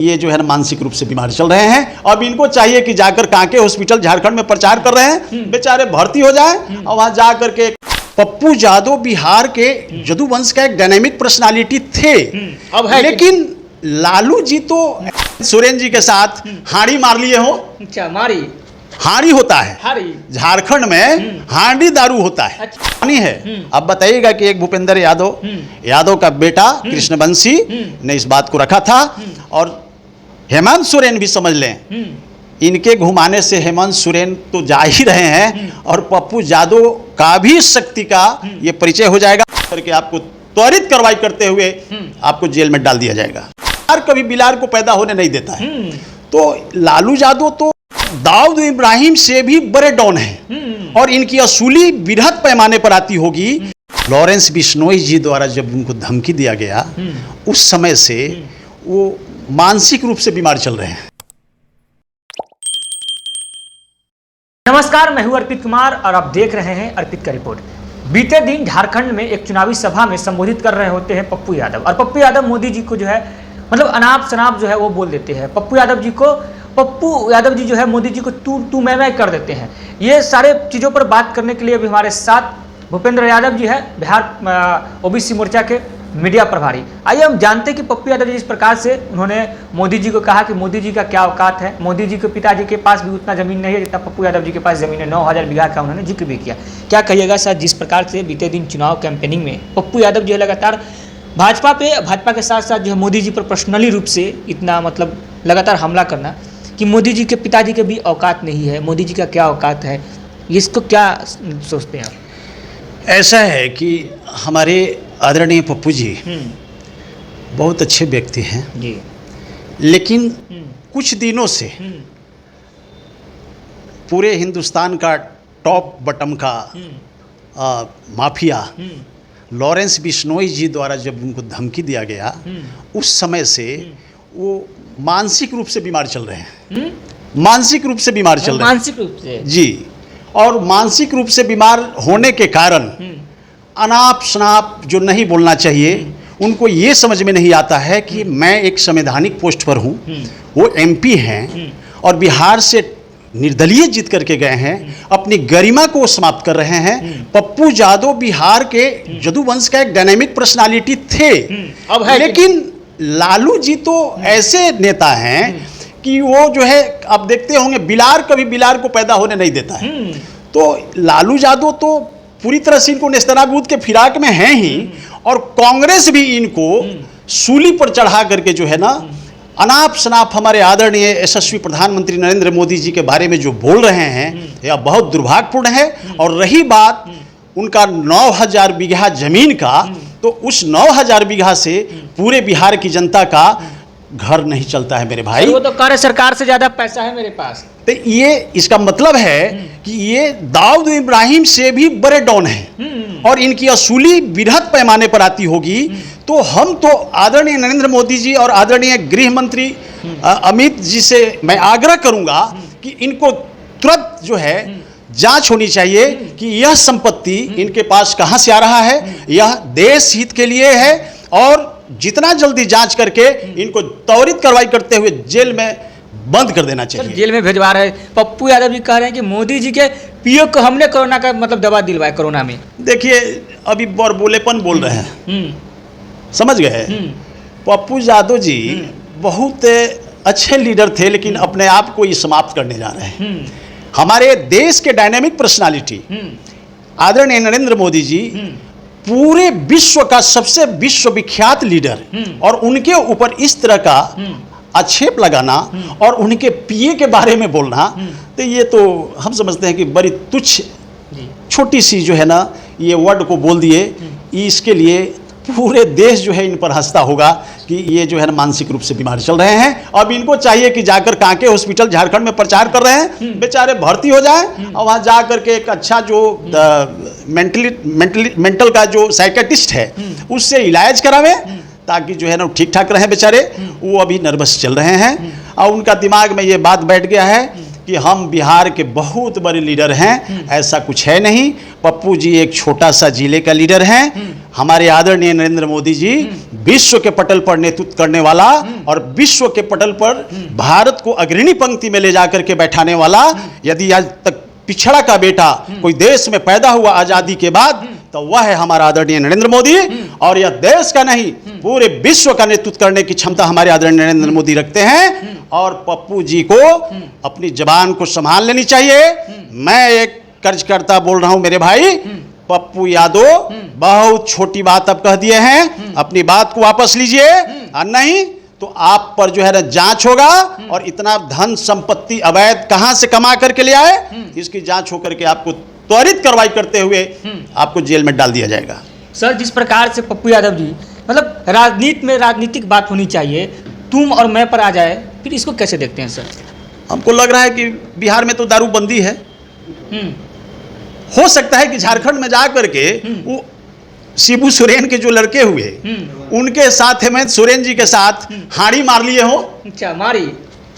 ये जो है ना मानसिक रूप से बीमार चल रहे हैं। अब इनको चाहिए कि जाकर कांके हॉस्पिटल झारखंड में प्रचार कर रहे हैं, बेचारे भर्ती हो जाएं और वहां जाकर के पप्पू यादव बिहार के यदुवंश का एक डायनेमिक पर्सनालिटी थे। अब है लेकिन लालू जी तो सोरेन जी के साथ हाड़ी मार लिए हो। अच्छा, मारी हाड़ी होता है हारी झारखंड में, हांडी दारू होता है। अच्छा। है अब बताइएगा कि एक भूपेंद्र यादव का बेटा कृष्णवंशी ने इस बात को रखा था और हेमंत सोरेन भी समझ लें, इनके घुमाने से हेमंत सोरेन तो जा ही रहे हैं और पप्पू यादव का भी शक्ति का ये परिचय हो जाएगा करके आपको त्वरित कार्रवाई करते हुए आपको जेल में डाल दिया जाएगा। कभी बिलार को पैदा होने नहीं देता है। तो लालू यादव तो दाऊद इब्राहिम से भी बड़े डॉन हैं और इनकी असूली वृहद पैमाने पर आती होगी। लॉरेंस बिश्नोई जी द्वारा जब उनको धमकी दिया गया उस समय से वो मानसिक रूप से बीमार चल रहे हैं। नमस्कार, मैं हूं अर्पित कुमार और आप देख रहे हैं अर्पित का रिपोर्ट। बीते दिन झारखंड में एक चुनावी सभा में संबोधित कर रहे होते हैं पप्पू यादव और पप्पू यादव मोदी जी को जो है मतलब अनाप शनाप जो है वो बोल देते हैं। पप्पू यादव जी जो है मोदी जी को तू मैं कर देते हैं। ये सारे चीज़ों पर बात करने के लिए अभी हमारे साथ भूपेंद्र यादव जी है, बिहार ओबीसी मोर्चा के मीडिया प्रभारी। आइए हम जानते हैं कि पप्पू यादव जी जिस प्रकार से उन्होंने मोदी जी को कहा कि मोदी जी का क्या औकात है। मोदी जी के पिताजी के पास भी उतना ज़मीन नहीं है जितना पप्पू यादव जी के पास ज़मीन है। 9000 बीघा का उन्होंने जिक्र भी किया। क्या कहिएगा सर, जिस प्रकार से बीते दिन चुनाव कैंपेनिंग में पप्पू यादव जो है लगातार भाजपा के साथ साथ जो है मोदी जी पर पर्सनली रूप से इतना मतलब लगातार हमला करना कि मोदी जी के पिताजी के भी औकात नहीं है, मोदी जी का क्या औकात है, इसको क्या सोचते हैं आप? ऐसा है कि हमारे आदरणीय पप्पू जी बहुत अच्छे व्यक्ति हैं जी, लेकिन कुछ दिनों से पूरे हिंदुस्तान का टॉप बटम का माफिया लॉरेंस बिश्नोई जी द्वारा जब उनको धमकी दिया गया उस समय से वो मानसिक रूप से बीमार चल रहे हैं। मानसिक रूप से बीमार चल रहे हैं। मानसिक रूप से जी, और मानसिक रूप से बीमार होने के कारण अनाप शनाप जो नहीं बोलना चाहिए, उनको ये समझ में नहीं आता है कि मैं एक संवैधानिक पोस्ट पर हूँ। वो एमपी हैं और बिहार से निर्दलीय जीत करके गए हैं, अपनी गरिमा को समाप्त कर रहे हैं। पप्पू यादव बिहार के यदुवंश का एक डायनेमिक पर्सनालिटी थे। अब है लेकिन लालू जी तो ऐसे नेता हैं कि वो जो है आप देखते होंगे कभी बिलार को पैदा होने नहीं देता है। तो लालू यादव तो पूरी तरह से इनको नेस्तनाबूद के फिराक में हैं ही और कांग्रेस भी इनको सूली पर चढ़ा करके जो है ना अनाप शनाप हमारे आदरणीय यशस्वी प्रधानमंत्री नरेंद्र मोदी जी के बारे में जो बोल रहे हैं यह बहुत दुर्भाग्यपूर्ण है। और रही बात उनका 9000 बीघा जमीन का, तो उस 9000 बीघा से पूरे बिहार की जनता का घर नहीं चलता है मेरे भाई। वो तो कार्य सरकार से ज्यादा पैसा है मेरे पास। तो ये इसका मतलब है कि ये दाऊद इब्राहिम से भी बड़े डॉन हैं और इनकी असूली वृहद पैमाने पर आती होगी। तो हम तो आदरणीय नरेंद्र मोदी जी और आदरणीय गृह मंत्री अमित जी से मैं आग्रह करूंगा कि इनको तुरंत जो है जांच होनी चाहिए कि यह संपत्ति इनके पास कहां से आ रहा है, यह देश हित के लिए है और जितना जल्दी जांच करके इनको त्वरित कार्रवाई करते हुए जेल में बंद कर देना चाहिए। जेल में भेजवा रहे पप्पू यादव जी कह रहे हैं कि मोदी जी के पीओ को हमने कोरोना का मतलब दवा दिलवाया कोरोना में। देखिए अभी बोलेपन बोल रहे हैं, समझ गए। पप्पू यादव जी बहुत अच्छे लीडर थे लेकिन अपने आप को ये समाप्त करने जा रहे हैं। हमारे देश के डायनेमिक पर्सनालिटी आदरणीय नरेंद्र मोदी जी पूरे विश्व का सबसे विश्वविख्यात लीडर और उनके ऊपर इस तरह का आक्षेप लगाना और उनके पीए के बारे में बोलना, तो ये तो हम समझते हैं कि बड़ी तुच्छ छोटी सी जो है ना ये वर्ड को बोल दिए। इसके लिए पूरे देश जो है इन पर हंसता होगा कि ये जो है ना मानसिक रूप से बीमार चल रहे हैं। अब इनको चाहिए कि जाकर कांके हॉस्पिटल झारखंड में प्रचार कर रहे हैं, बेचारे भर्ती हो जाएं और वहाँ जा करके एक अच्छा जो मेंटल का जो साइकेट्रिस्ट है उससे इलाज करावें ताकि जो है ना ठीक ठाक रहें बेचारे। वो अभी नर्वस चल रहे हैं और उनका दिमाग में ये बात बैठ गया है कि हम बिहार के बहुत बड़े लीडर हैं। ऐसा कुछ है नहीं, पप्पू जी एक छोटा सा जिले का लीडर हैं हमारे आदरणीय नरेंद्र मोदी जी विश्व के पटल पर नेतृत्व करने वाला और विश्व के पटल पर भारत को अग्रणी पंक्ति में ले जाकर के बैठाने वाला, यदि आज तक पिछड़ा का बेटा कोई देश में पैदा हुआ आजादी के बाद तो वह है हमारा आदरणीय नरेंद्र मोदी। और यह देश का नहीं पूरे विश्व का नेतृत्व करने की क्षमता हमारे आदरणीय नरेंद्र मोदी रखते हैं। और पप्पू जी को अपनी जबान को संभाल लेनी चाहिए। मैं एक कर्जकर्ता बोल रहा हूं मेरे भाई, पप्पू यादव बहुत छोटी बात अब कह दिए हैं, अपनी बात को वापस लीजिए और नहीं तो आप पर जो है ना जांच होगा। और इतना धन संपत्ति अवैध कहां से कमा करके ले आए, इसकी जांच होकर के आपको त्वरित कार्रवाई करते हुए आपको जेल में डाल दिया जाएगा। सर, जिस प्रकार से पप्पू यादव जी मतलब राजनीति में राजनीतिक बात होनी चाहिए, तुम और मैं पर आ जाए, फिर इसको कैसे देखते हैं सर? हमको लग रहा है कि बिहार में तो दारूबंदी है। हो सकता है कि झारखंड में जा करके वो शिबू सोरेन के जो लड़के हुए उनके साथ हेमंत सोरेन जी के साथ हाड़ी मार लिए हो। अच्छा, मारी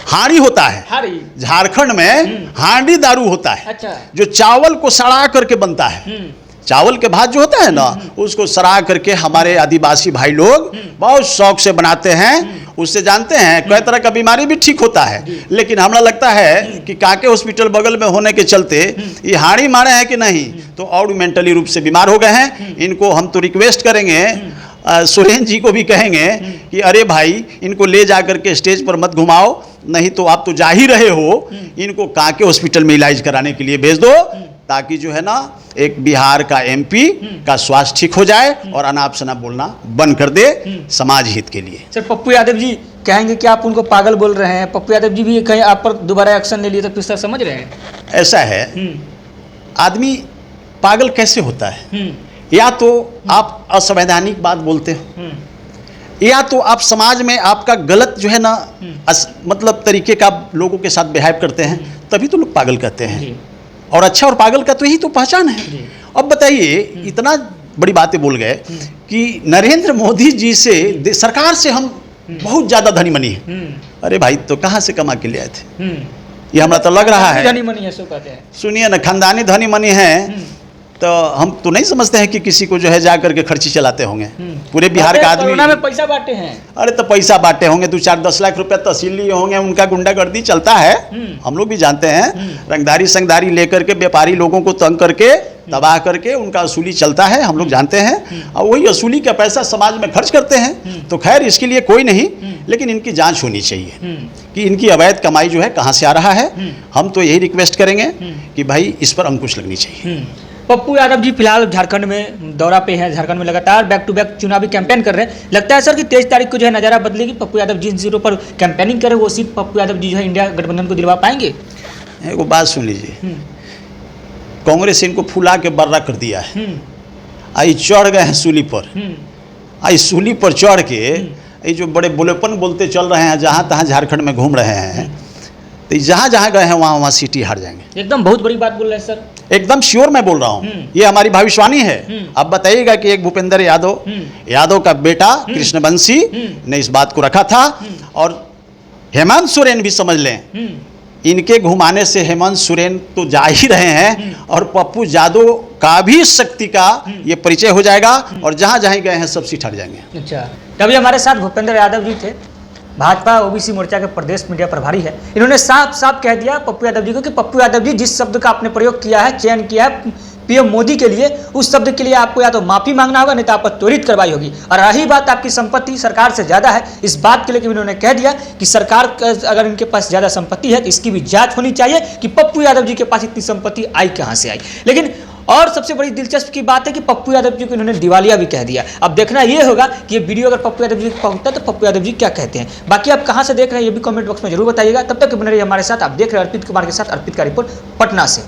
हाड़ी होता है हाड़ी झारखंड में, हांडी दारू होता है। अच्छा, जो चावल को सड़ा करके बनता है, चावल के भात जो होता है ना, उसको सड़ा करके हमारे आदिवासी भाई लोग बहुत शौक से बनाते हैं। उससे जानते हैं कई तरह का बीमारी भी ठीक होता है। लेकिन हमें लगता है कि काके हॉस्पिटल बगल में होने के चलते ये हाड़ी मारे हैं कि नहीं तो और मेंटली रूप से बीमार हो गए हैं। इनको हम तो रिक्वेस्ट करेंगे, सुरेन जी को भी कहेंगे कि अरे भाई इनको ले जा करके स्टेज पर मत घुमाओ, नहीं तो आप तो जा ही रहे हो, इनको काके हॉस्पिटल में इलाज कराने के लिए भेज दो, ताकि जो है ना एक बिहार का एमपी का स्वास्थ्य ठीक हो जाए और अनाप शनाप बोलना बंद कर दे समाज हित के लिए। सर, पप्पू यादव जी कहेंगे कि आप उनको पागल बोल रहे हैं। पप्पू यादव जी भी कहीं आप पर दोबारा एक्शन ले लिए तो फिर सर समझ रहे हैं? ऐसा है, आदमी पागल कैसे होता है? या तो आप असंवैधानिक बात बोलते हो, या तो आप समाज में आपका गलत जो है ना मतलब तरीके का लोगों के साथ बिहेव करते हैं, तभी तो लोग पागल कहते हैं। और अच्छा और पागल का तो यही तो पहचान है। अब बताइए, इतना बड़ी बातें बोल गए कि नरेंद्र मोदी जी से सरकार से हम बहुत ज्यादा धनी मनी है। अरे भाई, तो कहाँ से कमा के ले आए थे? ये हमारा तो लग रहा है धनी मनी है, सो कहते हैं। सुनिए ना, खानदानी धनी मनी है तो हम तो नहीं समझते हैं कि किसी को जो है जा करके खर्ची चलाते होंगे। पूरे बिहार का आदमी कोरोना में पैसा बांटे हैं। अरे तो पैसा बांटे होंगे, 2-4-10 लाख रुपया तहसील लिए होंगे, उनका गुंडागर्दी चलता है, हम लोग भी जानते हैं। रंगदारी संगदारी लेकर के व्यापारी लोगों को तंग करके तबाह करके उनका असूली चलता है, हम लोग जानते हैं। और वही असूली का पैसा समाज में खर्च करते हैं। तो खैर इसके लिए कोई नहीं, लेकिन इनकी जांच होनी चाहिए कि इनकी अवैध कमाई जो है कहाँ से आ रहा है। हम तो यही रिक्वेस्ट करेंगे कि भाई इस पर अंकुश लगनी चाहिए। पप्पू यादव जी फिलहाल झारखंड में दौरा पे हैं, झारखंड में लगातार बैक टू बैक चुनावी कैंपेन कर रहे हैं। लगता है सर कि 23 तारीख को जो है नज़ारा बदलेगी, पप्पू यादव जिन सीटों पर कैंपेनिंग करे वो सीट पप्पू यादव जी जो है इंडिया गठबंधन को दिलवा पाएंगे? एक बात सुन लीजिए, कांग्रेस इनको फुला के बर्रा कर दिया है। आई चढ़ गए हैं सूली पर, आई सूली पर चढ़ के ये जो बड़े बोलेपन बोलते चल रहे हैं, जहाँ तहाँ झारखंड में घूम रहे हैं, तो जहाँ जहाँ गए हैं वहाँ वहाँ सीटी हार जाएंगे। एकदम बहुत बड़ी बात बोल रहे हैं सर, एकदम श्योर मैं बोल रहा हूँ, ये हमारी भविष्यवाणी है। अब बताइएगा कि एक भूपेंद्र यादव का बेटा कृष्णवंशी ने इस बात को रखा था, और हेमंत सोरेन भी समझ लें, इनके घुमाने से हेमंत सोरेन तो जा ही रहे हैं, और पप्पू यादव का भी शक्ति का ये परिचय हो जाएगा, और जहाँ जहाँ गए हैं सब सीट हट जाएंगे। अच्छा, तभी हमारे साथ भूपेंद्र यादव जी थे, भाजपा ओबीसी मोर्चा के प्रदेश मीडिया प्रभारी है। इन्होंने साफ साफ कह दिया पप्पू यादव जी को कि पप्पू यादव जी जिस शब्द का आपने प्रयोग किया है, चयन किया है पीएम मोदी के लिए, उस शब्द के लिए आपको या तो माफी मांगना होगा, नहीं तो आप पर त्वरित कार्रवाई होगी। और रही बात आपकी संपत्ति सरकार से ज्यादा है, इस बात के लिए इन्होंने कह दिया कि सरकार अगर इनके पास ज्यादा संपत्ति है तो इसकी भी जांच होनी चाहिए कि पप्पू यादव जी के पास इतनी संपत्ति आई कहां से आई। लेकिन और सबसे बड़ी दिलचस्प की बात है कि पप्पू यादव जी को इन्होंने दिवालिया भी कह दिया। अब देखना ये होगा कि ये वीडियो अगर पप्पू यादव जी को पहुंचता है तो पप्पू यादव जी क्या कहते हैं। बाकी आप कहां से देख रहे हैं ये भी कमेंट बॉक्स में जरूर बताइएगा। तब तक बने रहिए हमारे साथ। आप देख रहे हैं अर्पित कुमार के साथ, अर्पित का रिपोर्ट पटना से।